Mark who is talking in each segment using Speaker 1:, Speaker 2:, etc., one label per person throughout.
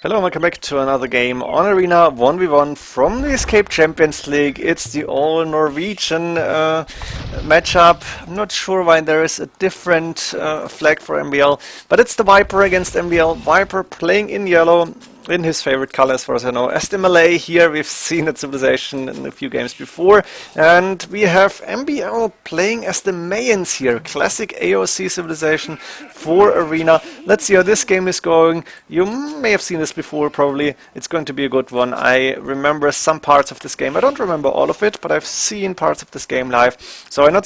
Speaker 1: Hello and welcome back to another game on Arena 1v1 from the Escape Champions League. It's the all-Norwegian matchup. I'm not sure why there is a different flag for MbL, but it's the Viper against MbL. Viper playing in yellow, in his favorite color as far as I know. As the Malay here, we've seen that civilization in a few games before. And we have MbL playing as the Mayans here. Classic AOC civilization for Arena. Let's see how this game is going. You may have seen this before, probably. It's going to be a good one. I remember some parts of this game. I don't remember all of it, but I've seen parts of this game live. So I know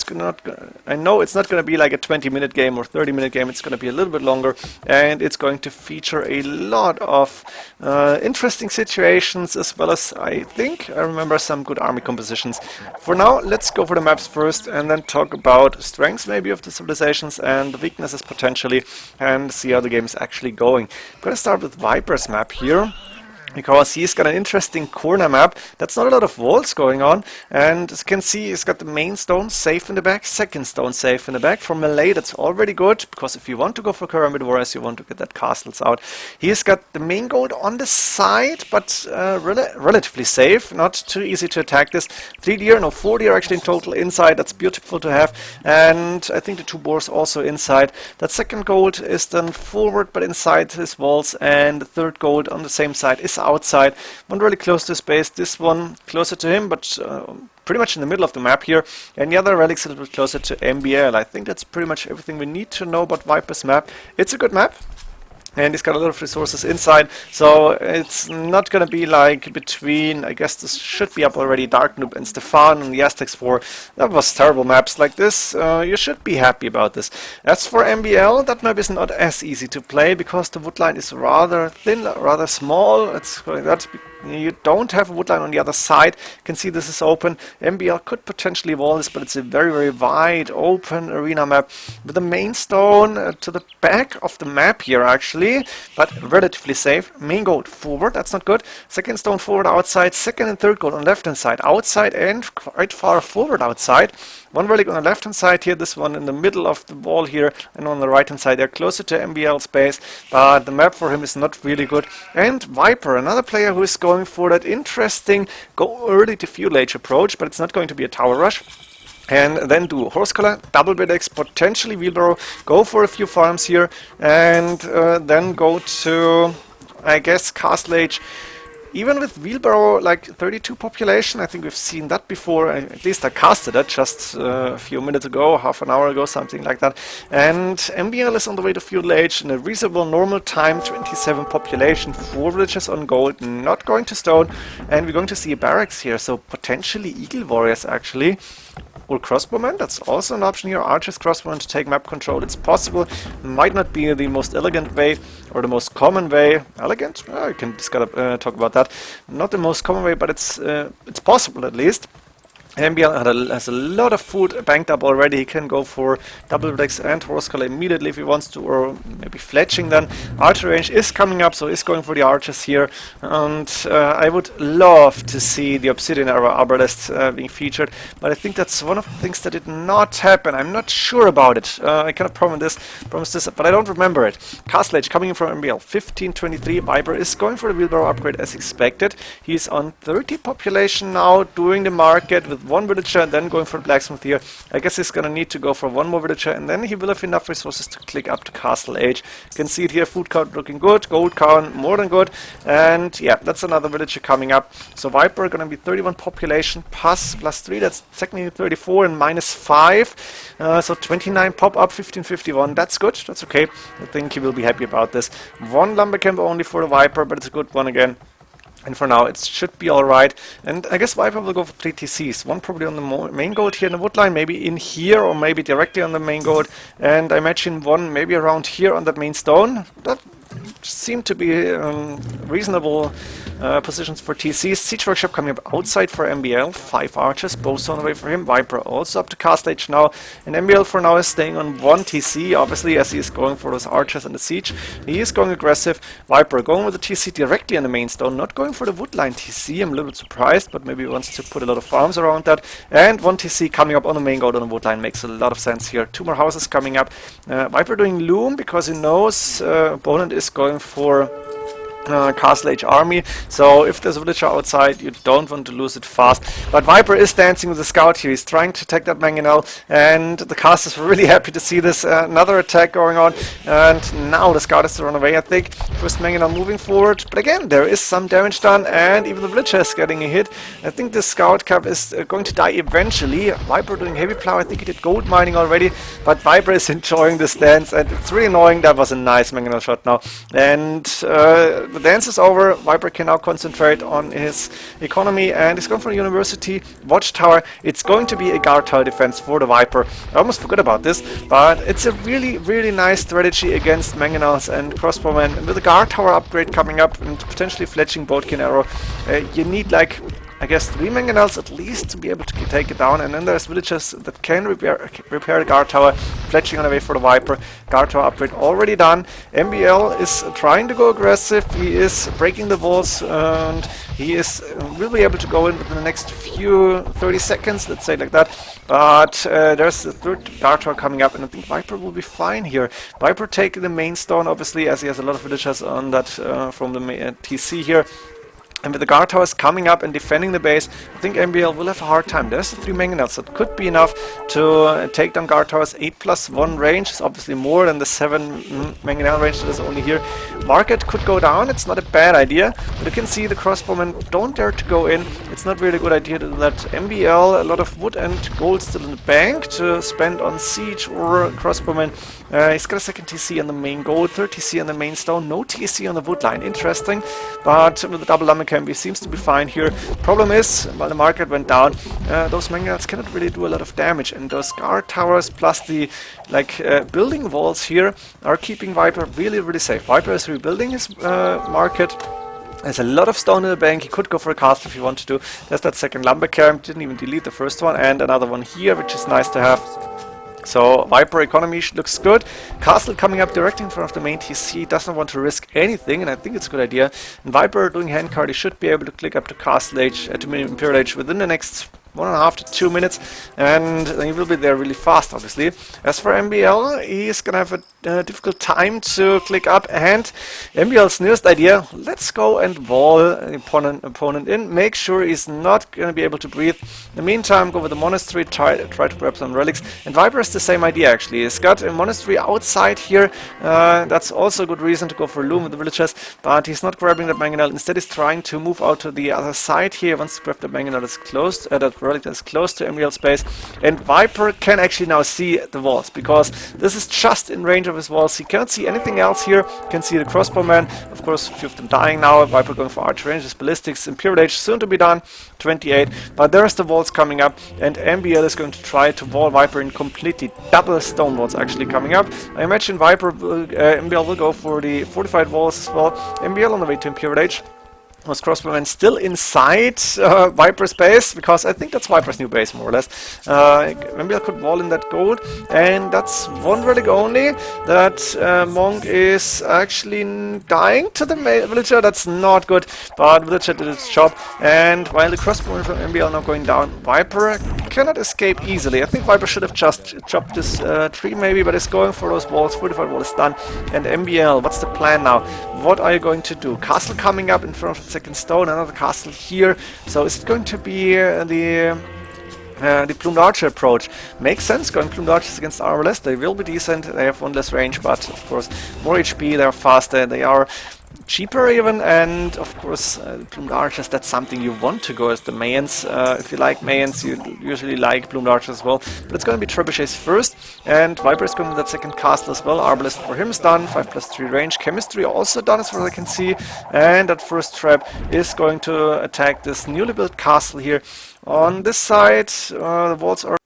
Speaker 1: it's not going to be like a 20-minute game or 30-minute game. It's going to be a little bit longer. And it's going to feature a lot of interesting situations, as well as I remember some good army compositions. For now, let's go for the maps first and then talk about strengths maybe of the civilizations and the weaknesses potentially, and see how the game is actually going. I'm going to start with Viper's map here, because he's got an interesting corner map. That's not a lot of walls going on, and as you can see, he's got the main stone safe in the back, second stone safe in the back. For Malay, that's already good, because if you want to go for Pyramid Warriors, you want to get that castles out. He's got the main gold on the side, but relatively safe, not too easy to attack this. 3 deer, no 4 deer actually in total inside. That's beautiful to have, and I think the 2 boars also inside. That second gold is then forward, but inside his walls, and the third gold on the same side is outside. One really close to his base, this one closer to him, but pretty much in the middle of the map here, and the other relic's a little bit closer to MbL. I think that's pretty much everything we need to know about Viper's map. It's a good map, and he's got a lot of resources inside, so it's not going to be like between, I guess this should be up already, Dark Noob and Stefan and the Aztecs War. That was terrible maps like this. You should be happy about this. As for MbL, that map is not as easy to play, because the woodline is rather thin, rather small. It's going that. You don't have a woodline on the other side. You can see this is open. MbL could potentially wall this, but it's a very, very wide open arena map with the main stone to the back of the map here actually, but relatively safe. Main gold forward, that's not good. Second stone forward outside, second and third gold on left hand side outside, and quite far forward outside. One relic on the left hand side here, this one in the middle of the wall here, and on the right hand side they're closer to MbL's base, but the map for him is not really good. And Viper, another player who is going for that interesting go early to fuel age approach, but it's not going to be a tower rush. And then do horse collar, double bidex, potentially wheelbarrow, go for a few farms here, and then go to, I guess, castle age. Even with wheelbarrow, like 32 population, I think we've seen that before. At least I casted it just a few minutes ago, half an hour ago, something like that. And MbL is on the way to feudal age in a reasonable normal time, 27 population, 4 villages on gold, not going to stone. And we're going to see a barracks here, so potentially eagle warriors actually. Or crossbowmen, that's also an option here. Archers, crossbowmen to take map control. It's possible. Might not be the most elegant way or the most common way. Elegant? Oh, you can just gotta talk about that. Not the most common way, but it's possible at least. MbL has a lot of food banked up already. He can go for double decks and horse collar immediately if he wants to, or maybe fletching then. Archer range is coming up, so he's going for the archers here. And I would love to see the Obsidian Era Arbalest being featured, but I think that's one of the things that did not happen. I'm not sure about it. I cannot promise this, but I don't remember it. Castle Age coming in from MbL, 1523. Viper is going for the wheelbarrow upgrade as expected. He's on 30 population now, doing the market with 1 villager and then going for the blacksmith here. I guess he's gonna need to go for 1 more villager, and then he will have enough resources to click up to castle age. You can see it here, food count looking good, gold count more than good, and yeah, that's another villager coming up. So Viper gonna be 31 population plus 3, that's technically 34 and minus 5, so 29 pop up, 1551. That's good, that's okay. I think he will be happy about this. 1 lumber camp only for the Viper, but it's a good one again. And for now, it should be alright. And I guess Viper will go for 3 TCs. 1 probably on the main gold here in the woodline, maybe in here, or maybe directly on the main gold. And I imagine 1 maybe around here on that main stone. That seem to be reasonable positions for TCs. Siege Workshop coming up outside for MbL. 5 archers, both on the way for him. Viper also up to castle age now. And MbL for now is staying on 1 TC, obviously, as he is going for those archers and the siege. He is going aggressive. Viper going with the TC directly on the main stone, not going for the woodline TC. I'm a little bit surprised, but maybe he wants to put a lot of farms around that. And 1 TC coming up on the main gold on the woodline makes a lot of sense here. 2 more houses coming up. Viper doing loom because he knows opponent is going for Castle Age army, so if there's a villager outside, you don't want to lose it fast. But Viper is dancing with the scout here. He's trying to attack that mangonel, and the casters were really happy to see this. Another attack going on, and now the scout has to run away, I think. First mangonel moving forward, but again, there is some damage done, and even the villager is getting a hit. I think the scout cap is going to die eventually. Viper doing heavy plow. I think he did gold mining already, but Viper is enjoying this dance, and it's really annoying. That was a nice mangonel shot now, and the dance is over. Viper can now concentrate on his economy, and he's going for a university watchtower. It's going to be a guard tower defense for the Viper. I almost forgot about this, but it's a really nice strategy against mangonels and crossbowmen. And with the guard tower upgrade coming up and potentially fletching boatkin arrow, you need like, I guess, 3 mangonels at least to be able to take it down, and then there's villagers that can repair the guard tower, fletching on the way for the Viper. Guard tower upgrade already done. MbL is trying to go aggressive. He is breaking the walls, and he will be able to go in within the next few 30 seconds, let's say like that. But there's the third guard tower coming up, and I think Viper will be fine here. Viper taking the main stone, obviously, as he has a lot of villagers on that from the TC here. And with the guard towers coming up and defending the base, I think MbL will have a hard time. There's the 3 mangonels that could be enough to take down guard towers. 8+1 range is obviously more than the 7 mangonel range that is only here. Market could go down. It's not a bad idea, but you can see the crossbowmen don't dare to go in. It's not really a good idea to let MbL a lot of wood and gold still in the bank to spend on siege or crossbowmen. He's got a second TC on the main gold, third TC on the main stone, no TC on the wood line. Interesting, but with the double lumber camp, he seems to be fine here. Problem is, while the market went down, those mangonels cannot really do a lot of damage, and those guard towers plus the building walls here are keeping Viper really safe. Viper is rebuilding his market. There's a lot of stone in the bank. He could go for a castle if he wanted to. There's that second lumber camp, didn't even delete the first one, and another one here, which is nice to have. So Viper economy looks good. Castle coming up directly in front of the main TC, doesn't want to risk anything, and I think it's a good idea. And Viper doing handcard, he should be able to click up to Castle Age, to Imperial Age within the next 1.5 to 2 minutes, and he will be there really fast, obviously. As for MbL, he's gonna have a difficult time to click up, and MbL's newest idea, let's go and wall an opponent in, make sure he's not gonna be able to breathe. In the meantime, go with the monastery, try to grab some relics, and Viper has the same idea actually. He's got a monastery outside here, that's also a good reason to go for a loom with the villagers, but he's not grabbing that mangonel. Instead he's trying to move out to the other side here. Once to grab the mangonel that's closed, that relic that's close to MbL space, and Viper can actually now see the walls, because this is just in range of his walls. He cannot see anything else here. Can see the crossbowmen, of course, a few of them dying now. Viper going for archer ranges, ballistics, Imperial Age soon to be done, 28, but there's the walls coming up, and MbL is going to try to wall Viper in completely. Double stone walls actually coming up. I imagine MbL will go for the fortified walls as well. MbL on the way to Imperial Age. Was crossbowmen still inside Viper's base, because I think that's Viper's new base, more or less. MbL could wall in that gold, and that's one relic only. That monk is actually dying to the villager. That's not good, but villager did its job, and while the crossbowmen from MbL now going down, Viper cannot escape easily. I think Viper should have just chopped this tree maybe, but it's going for those walls. Fortified wall is done, and MbL, what's the plan now? What are you going to do? Castle coming up in front of the second stone, another castle here. So is it going to be the plumed archer approach? Makes sense, going plumed archers against armorless. They will be decent, they have 1 less range, but of course more HP, they're faster, they are cheaper even, and of course plumed archers, that's something you want to go as the Mayans. If you like Mayans, you usually like plumed archers as well, but it's going to be trebuchets first, and Viper is going with that second castle as well. Arbalest for him is done, 5+3 range, chemistry also done as far as I can see, and that first trap is going to attack this newly built castle here. On this side, the walls are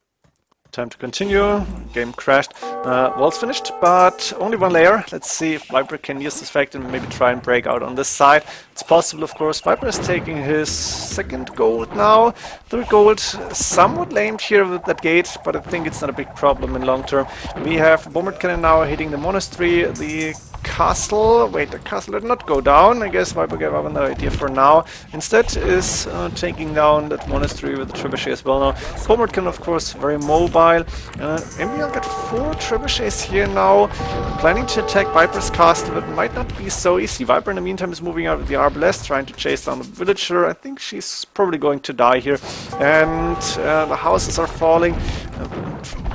Speaker 1: time to continue. Game crashed. Walls finished, but only 1 layer. Let's see if Viper can use this fact and maybe try and break out on this side. It's possible, of course. Viper is taking his second gold now. Third gold, somewhat lamed here with that gate, but I think it's not a big problem in long term. We have bombard cannon now hitting the monastery. The castle. Wait, the castle did not go down. I guess Viper gave up on the idea for now. Instead is taking down that monastery with the trebuchet as well now. Bombard can, of course, very mobile. MbL got 4 trebuchets here now, planning to attack Viper's castle, but might not be so easy. Viper in the meantime is moving out with the arbalest, trying to chase down the villager. I think she's probably going to die here, and the houses are falling.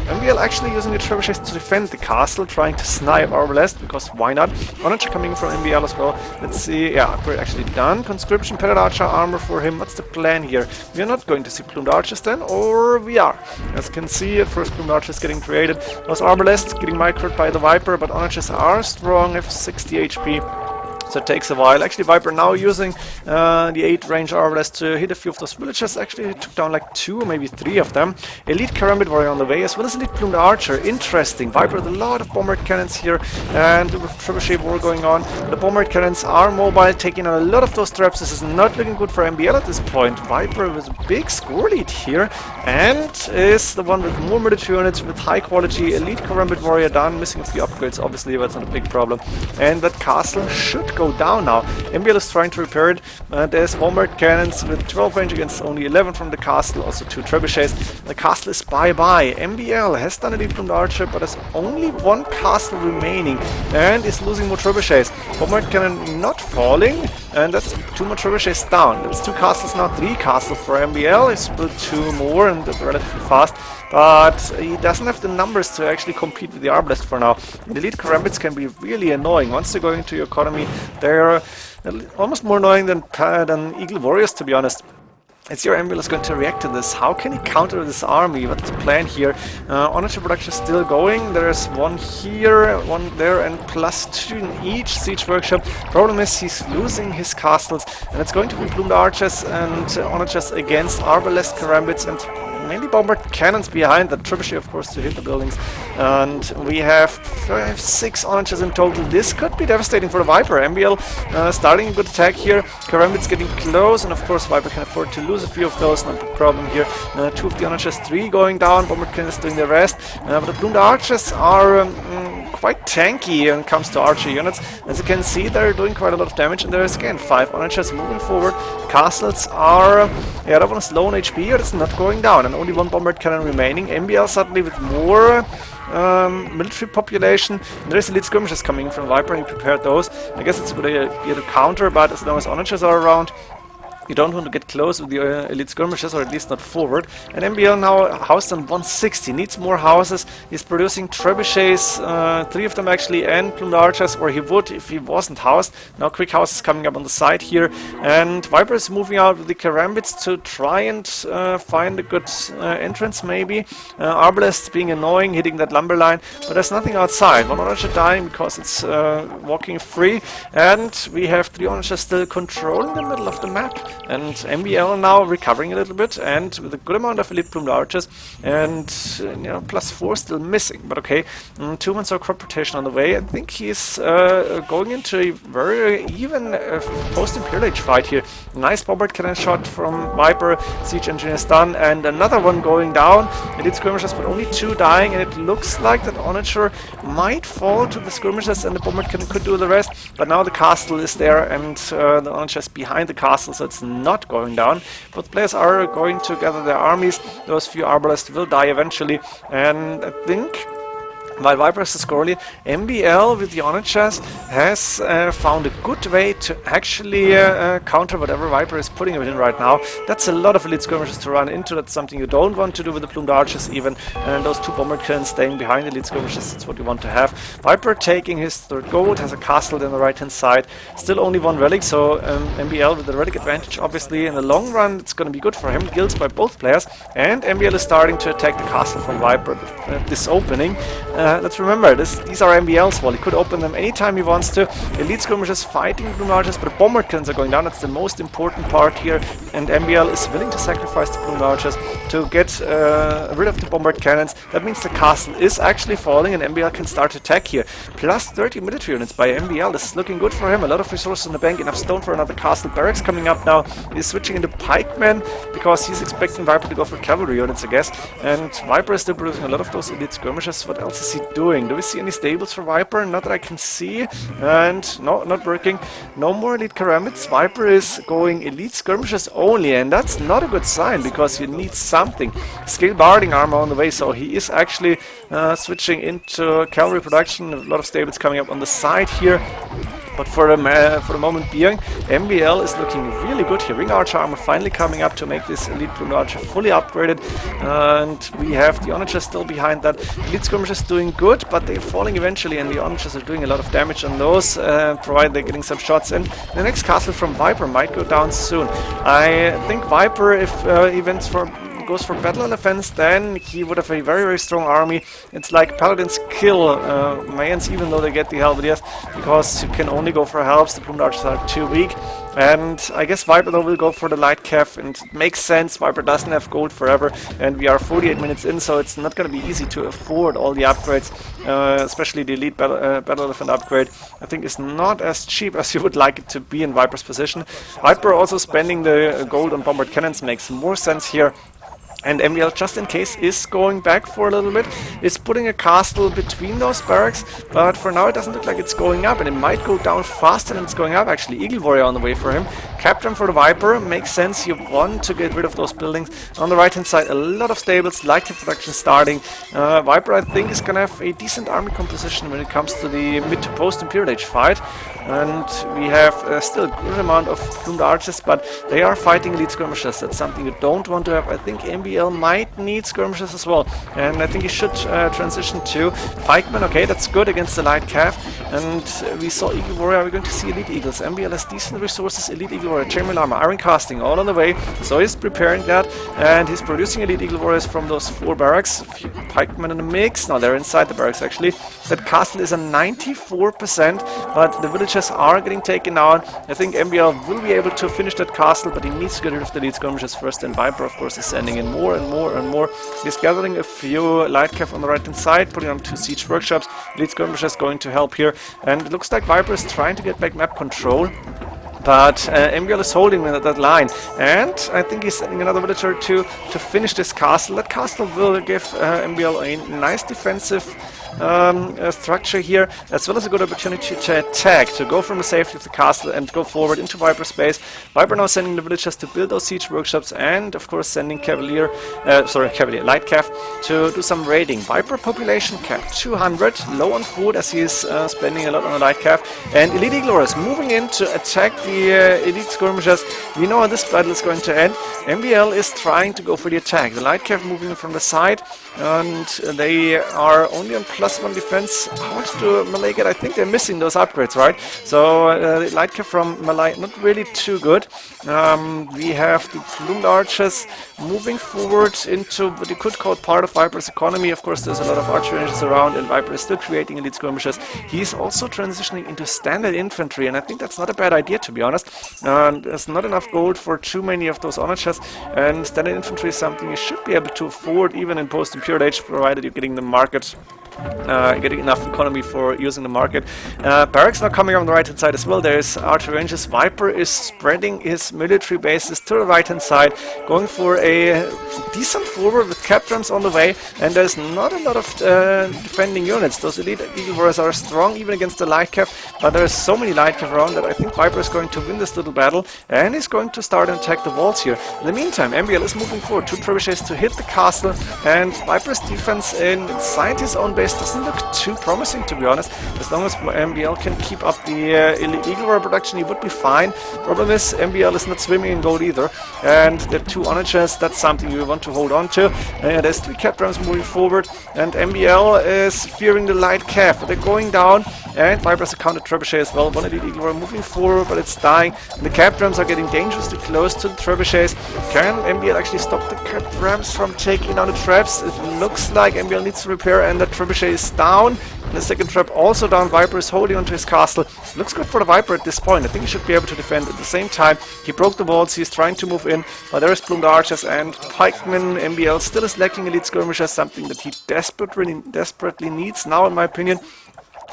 Speaker 1: MbL actually using the trebuchets to defend the castle, trying to snipe arbalest, because why not? Onager coming from MbL as well. Let's see, yeah, upgrade actually done. Conscription, Pellet Archer, armor for him. What's the plan here? We are not going to see plumed archers then, or we are? As you can see, first plumed archers getting created. Was arbalest getting microed by the Viper, but Onagers are strong, have 60 HP. So it takes a while. Actually, Viper now using the 8 range arbalest to hit a few of those villagers. Actually, took down like 2, maybe 3 of them. Elite Karambit Warrior on the way, as well as Elite Plumed Archer. Interesting. Viper with a lot of bombard cannons here, and with trebuchet war going on. The bombard cannons are mobile, taking out a lot of those traps. This is not looking good for MbL at this point. Viper with a big score lead here, and is the one with more military units with high quality. Elite Karambit Warrior done, missing a few upgrades, obviously, but that's not a big problem. And that castle should go down now. MbL is trying to repair it. There's bombard cannons with 12 range against only 11 from the castle, also 2 trebuchets. The castle is bye-bye. MbL has done Elite Plumed Archer, but has only 1 castle remaining and is losing more trebuchets. Bombard cannon not falling, and that's 2 more trebuchets down. That's 2 castles now, 3 castles for MbL. He's built 2 more and relatively fast, but he doesn't have the numbers to actually compete with the arbalest for now. The Elite Karambits can be really annoying. Once they go into your economy, they're almost more annoying than Eagle Warriors, to be honest. As your MbL is going to react to this, how can he counter this army? What's the plan here? Onager production is still going. There's 1 here, 1 there, and +2 in each siege workshop. Problem is he's losing his castles, and it's going to be plumed archers and Onagers against arbalest karambits and mainly bombard cannons behind the trebuchet, of course, to hit the buildings. And we have 6 Onagers in total. This could be devastating for the Viper. MbL starting a good attack here. Karambit's getting close, and of course Viper can afford to lose a few of those. Not a big problem here. 2 of the Onagers, 3 going down. Bombard cannons doing the rest. But the plumed archers are quite tanky when it comes to archer units. As you can see, they're doing quite a lot of damage, and there's again 5 Onagers moving forward. Castles are, yeah, that one is low on HP, but it's not going down, and only 1 bombard cannon remaining. MbL suddenly with more military population. There's elite skirmishes coming from Viper, and he prepared those. I guess it's a good idea to counter, but as long as Onagers are around, you don't want to get close with the elite skirmishes, or at least not forward. And MbL now housed on 160, needs more houses. He's producing trebuchets, 3 of them actually, and plumed archers, or he would if he wasn't housed. Now quick houses coming up on the side here, and Viper is moving out with the karambits to try and find a good entrance maybe. Arbalest being annoying, hitting that lumber line, but there's nothing outside. 1 Onager dying because it's walking free, and we have 3 Onagers still controlling the middle of the map. And MbL now recovering a little bit, and with a good amount of elite plumed archers, and you know, +4 still missing. But okay, 2 months of crop rotation on the way. I think he's going into a very even post-Imperial Age fight here. Nice bombard cannon shot from Viper. Siege engineer done, and another one going down. Elite skirmishers, but only 2 dying, and it looks like that Onager might fall to the skirmishers, and the bombard cannon could do the rest. But now the castle is there, and the Onager is behind the castle, so it's not going down. Both players are going to gather their armies. Those few arbalists will die eventually, and I think while Viper is the score lead, MbL with the Onagers has found a good way to actually counter whatever Viper is putting it in right now. That's a lot of elite skirmishes to run into. That's something you don't want to do with the plumed archers even. And those 2 bombard cannons staying behind elite skirmishes, that's what you want to have. Viper taking his 3rd gold, has a castle on the right hand side. Still only 1 relic, so MbL with the relic advantage, obviously. In the long run, it's going to be good for him. Guilds by both players. And MbL is starting to attack the castle from Viper with this opening. Let's remember, these are MbL's wall. He could open them anytime he wants to. Elite skirmishers fighting plumed archers, but the bombard cannons are going down. That's the most important part here. And MbL is willing to sacrifice the plumed archers to get rid of the bombard cannons. That means the castle is actually falling, and MbL can start to attack here. Plus 30 military units by MbL. This is looking good for him. A lot of resources in the bank. Enough stone for another castle. Barracks coming up now. He's switching into pikemen because he's expecting Viper to go for cavalry units, I guess. And Viper is still producing a lot of those elite skirmishers. What else is he he doing? Do we see any stables for Viper? Not that I can see. And no, not working. No more elite keramics. Viper is going elite skirmishes only, and that's not a good sign because you need something. Scale barding armor on the way, so he is actually switching into cavalry production. A lot of stables coming up on the side here. But for the moment being, MbL is looking really good here. Ring Archer armor finally coming up to make this Elite Blue Archer fully upgraded. And we have the Onagers still behind that. Elite Skirmishers doing good, but they're falling eventually, and the Onagers are doing a lot of damage on those, provided they're getting some shots in. The next castle from Viper might go down soon. I think Viper, if events goes for battle elephants, then he would have a very, very strong army. It's like paladins kill Mayans even though they get the halberdiers, because you can only go for helps. The plumed archers are too weak. And I guess Viper though will go for the light cav, and it makes sense. Viper doesn't have gold forever, and we are 48 minutes in, so it's not going to be easy to afford all the upgrades, especially the elite battle elephant upgrade. I think it's not as cheap as you would like it to be in Viper's position. Viper also spending the gold on bombard cannons makes more sense here. And MbL, just in case, is going back for a little bit. Is putting a castle between those barracks, but for now it doesn't look like it's going up, and it might go down faster than it's going up. Actually, Eagle Warrior on the way for him. Captain for the Viper makes sense. You want to get rid of those buildings. On the right hand side, a lot of stables, light production starting. Viper, I think, is gonna have a decent army composition when it comes to the mid to post Imperial Age fight. And we have still a good amount of plumed archers, but they are fighting elite skirmishers. That's something you don't want to have. I think MbL might need skirmishers as well, and I think he should transition to pikemen. Okay, that's good against the light cav. And we saw Eagle Warrior. We're going to see elite eagles. MbL has decent resources. Elite Eagle Warrior, chainmail armor, iron casting, all on the way. So he's preparing that, and he's producing elite Eagle Warriors from those 4 barracks. A few pikemen in the mix. Now they're inside the barracks actually. That castle is a 94%, but the villagers are getting taken out. I think MbL will be able to finish that castle, but he needs to get rid of the elite skirmishes first. And Viper, of course, is sending in more and more and more. He's gathering a few light cav on the right hand side, putting on 2 siege workshops. Elite skirmishes going to help here, and it looks like Viper is trying to get back map control. But MbL is holding that line, and I think he's sending another villager to finish this castle. That castle will give MbL a nice defensive structure here, as well as a good opportunity to attack, to go from the safety of the castle and go forward into Viper space. Viper now sending the villagers to build those siege workshops, and of course sending Cavalier light cav to do some raiding. Viper population cap 200, low on food as he is spending a lot on the light cav, and elite Eagle Warriors moving in to attack the elite skirmishers. We know how this battle is going to end. MbL is trying to go for the attack. The light cav moving from the side, and they are only on +1 defense. How much do Malay get? I think they're missing those upgrades, right? So the light cav from Malay not really too good. We have the plumed archers moving forward into what you could call part of Viper's economy. Of course, there's a lot of archer ranges around, and Viper is still creating elite skirmishes. He's also transitioning into standard infantry, and I think that's not a bad idea, to be honest. There's not enough gold for too many of those onagers, and standard infantry is something you should be able to afford even in post-Imperial Age, provided you're getting the market. Getting enough economy for using the market. Barracks now coming on the right hand side as well. There's archer ranges. Viper is spreading his military bases to the right hand side, going for a decent forward with cap drums on the way, and there's not a lot of defending units. Those elite Eagle Warriors are strong even against the light cav, but there's so many light cav around that I think Viper is going to win this little battle, and he's going to start and attack the walls here. In the meantime, MbL is moving forward. 2 trebuchets to hit the castle, and Viper's defense inside his own base doesn't look too promising, to be honest. As long as MbL can keep up the Eagle Warrior production, he would be fine. Problem is, MbL is not swimming in gold either, and the 2 onagers, that's something you want to hold on to. There's 3 cap drums moving forward, and MbL is fearing the light cav, but they're going down, and Viper's a counter trebuchet as well. 1 elite Eagle Warrior moving forward, but it's dying. And the cap drums are getting dangerously close to the trebuchets. Can MbL actually stop the cap drums from taking down the traps? It looks like MbL needs to repair, and the trebuchet is down. And the second trap also down. Viper is holding onto his castle. Looks good for the Viper at this point. I think he should be able to defend. At the same time, he broke the walls. He's trying to move in, but there is plumed archers and pikemen. MbL still is lacking elite skirmishers, something that he desperately needs now, in my opinion.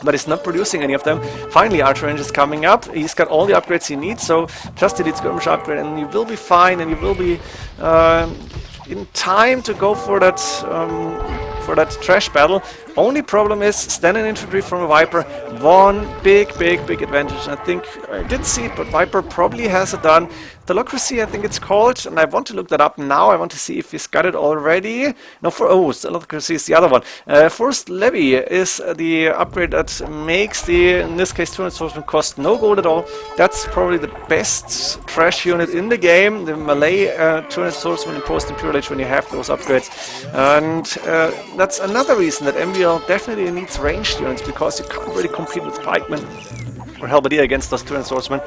Speaker 1: But he's not producing any of them. Finally, archer range is coming up. He's got all the upgrades he needs, so just elite skirmish upgrade, and he will be fine, and he will be in time to go for that trash battle. Only problem is standing infantry from a Viper. One big advantage. And I think I didn't see it, but Viper probably has it done. Delocracy, I think it's called, and I want to look that up now. I want to see if he's got it already. No, Delocracy is the other one. Forced Levy is the upgrade that makes the, in this case, 200 swordsman cost no gold at all. That's probably the best trash unit in the game. The Malay 200 swordsman in post-Imperial Age when you have those upgrades. And that's another reason that MbL definitely needs ranged units, because you can't really compete with pikemen or halberdier against those 200 swordsmen.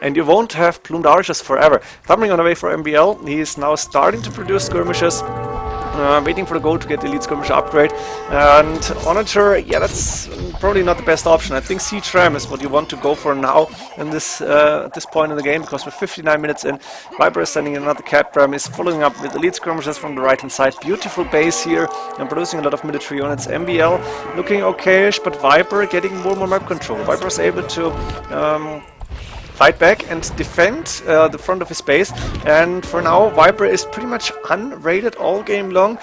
Speaker 1: And you won't have plumed archers forever. Thumbering on the way for MbL. He is now starting to produce skirmishes. Waiting for the gold to get the elite skirmisher upgrade. And Onager, yeah, that's probably not the best option. I think siege ram is what you want to go for now in this at this point in the game, because we're 59 minutes in. Viper is sending another cat ram, is following up with elite skirmishers from the right hand side. Beautiful base here and producing a lot of military units. MbL looking okayish, but Viper getting more and more map control. Viper is able to fight back and defend the front of his base, and for now Viper is pretty much unrated all game long.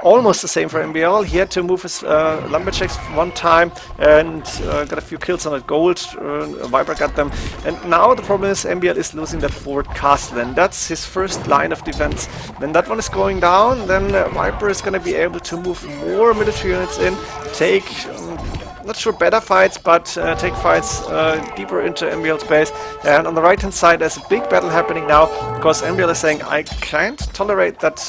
Speaker 1: Almost the same for MbL. He had to move his lumberjacks one time and got a few kills on that gold. Viper got them, and now the problem is MbL is losing that forward castle, and that's his first line of defense. When that one is going down, then Viper is going to be able to move more military units in, take not sure better fights, but take fights deeper into MbL's base. And on the right hand side there's a big battle happening now, because MbL is saying, I can't tolerate that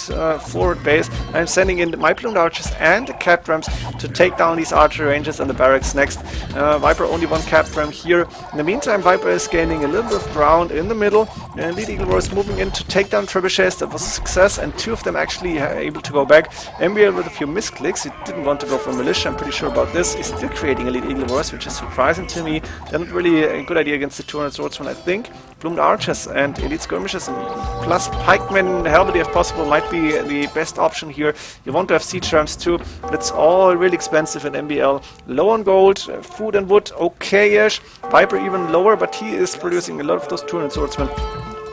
Speaker 1: forward base. I'm sending in my plumed archers and the cat rams to take down these archery ranges and the barracks next. Viper only one cat ram here. In the meantime, Viper is gaining a little bit of ground in the middle, and Elite Eagle Wars moving in to take down trebuchets. That was a success, and two of them actually able to go back. MbL with a few misclicks. He didn't want to go for militia, I'm pretty sure about this. He's still creating Elite Eagle Wars, which is surprising to me. They're not really a good idea against the 200 swordsmen, I think. Plumed archers and elite skirmishes and plus pikemen, halberdier if possible, might be the best option here. You want to have siege rams too. That's all really expensive in MbL. Low on gold, food and wood, okay-ish. Viper even lower, but he is producing a lot of those 200 swordsmen.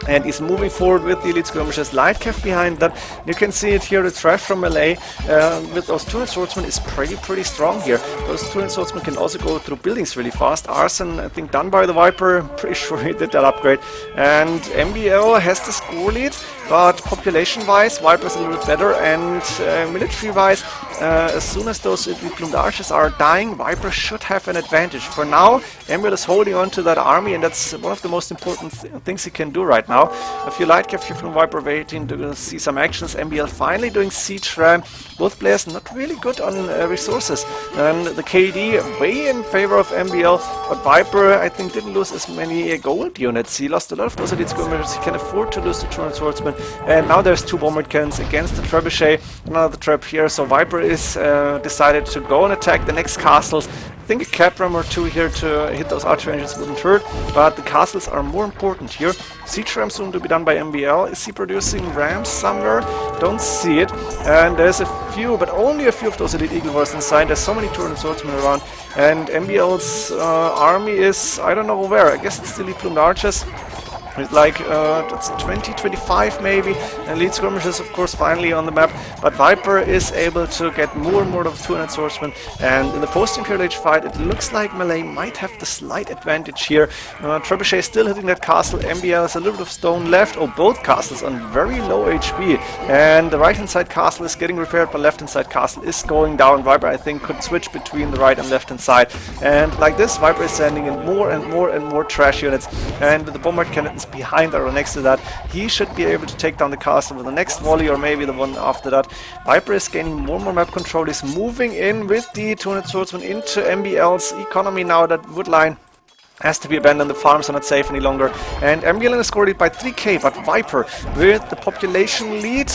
Speaker 1: And he's moving forward with the elite skirmishes. Light Cav behind that. You can see it here, the trash from Malay with those 200 swordsmen is pretty strong here. Those 200 swordsmen can also go through buildings really fast. Arson, I think, done by the Viper. Pretty sure he did that upgrade. And MbL has the score lead, but population-wise, Viper is a little bit better. And military-wise, as soon as those elite plumed archers are dying, Viper should have an advantage. For now, MbL is holding on to that army, and that's one of the most important things he can do right now. A few light cav here from Viper waiting to see some actions. MbL finally doing siege ram. Both players not really good on resources. And the KD way in favor of MbL, but Viper I think didn't lose as many gold units. He lost a lot of those elite skirmishers. He can afford to lose the 200 swordsmen. And now there's two bombard cannons against the trebuchet. Another trap here. So Viper is decided to go and attack the next castles. I think a cap ram or two here to hit those archer ranges wouldn't hurt, but the castles are more important here. Siege ram soon to be done by MbL. Is he producing rams somewhere? Don't see it. And there's a few, but only a few of those elite eagle wars inside. There's so many 200 swordsmen around, and MbL's army is, I don't know where. I guess it's the elite plumed archers. It's like, that's 20, 25 maybe, and elite skirmishes of course finally on the map, but Viper is able to get more and more of 200 swordsmen, and in the post-Imperial Age fight it looks like Malay might have the slight advantage here. Trebuchet is still hitting that castle, MbL has a little bit of stone left. Oh, both castles on very low HP, and the right hand side castle is getting repaired, but left hand side castle is going down. Viper I think could switch between the right and left hand side, and like this Viper is sending in more and more trash units, and with the bombard cannons behind or next to that, he should be able to take down the castle with the next volley or maybe the one after that. Viper is gaining more and more map control. He's moving in with the 200 swordsmen into MbL's economy now. That wood line has to be abandoned, the farms are not safe any longer, and MbL is scored by 3k, but Viper with the population lead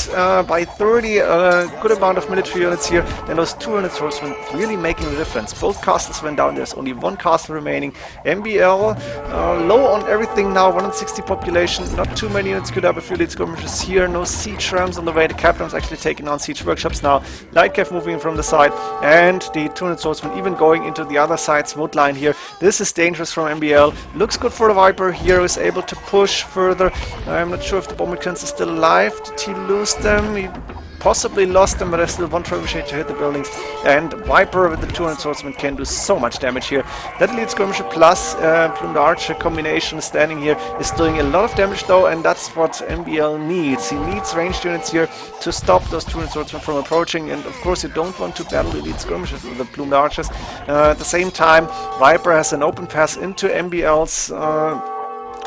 Speaker 1: by 30, a good amount of military units here, and those 200 swordsmen really making a difference. Both castles went down, there's only one castle remaining. MbL low on everything now, 160 population, not too many units, could have a few elite skirmishes here, no siege rams on the way, the cap rams actually taking on siege workshops now, light cav moving in from the side, and the 200 swordsmen even going into the other side's wood line here. This is dangerous from MbL. Looks good for the Viper here, is able to push further. I'm not sure if the bombard cannons are still alive. Did he lose them? possibly lost them, but there's still one trebuchet to hit the buildings, and Viper with the 200 swordsman can do so much damage here. That elite skirmisher plus Plumed Archer combination standing here is doing a lot of damage though, and that's what MbL needs. He needs ranged units here to stop those 200 swordsmen from approaching, and of course you don't want to battle elite skirmishers with the Plumed Archers. At the same time, Viper has an open pass into MbL's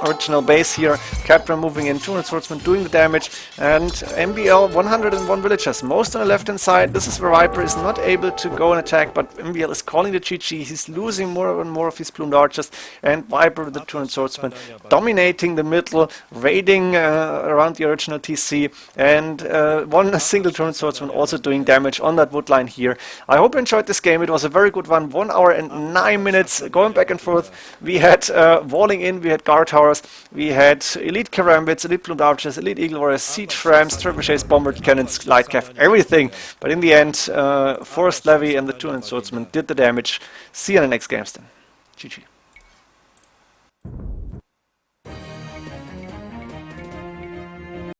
Speaker 1: original base here. Captain moving in, 200 swordsmen doing the damage, and MbL 101 villagers, most on the left hand side. This is where Viper is not able to go and attack, but MbL is calling the GG. He's losing more and more of his plumed archers, and Viper with the 200 swordsmen dominating the middle, raiding around the original TC, and one single 200 swordsman also doing damage on that wood line here. I hope you enjoyed this game. It was a very good one. 1 hour and 9 minutes going back and forth. We had walling in, we had guard towers, we had elite karambits, elite plumed archers, elite eagle warriors, siege rams, trebuchets, bomber cannons, light cav, everything. But in the end, forest levy and the 200 swordsmen did the damage. See you in the next games then. GG.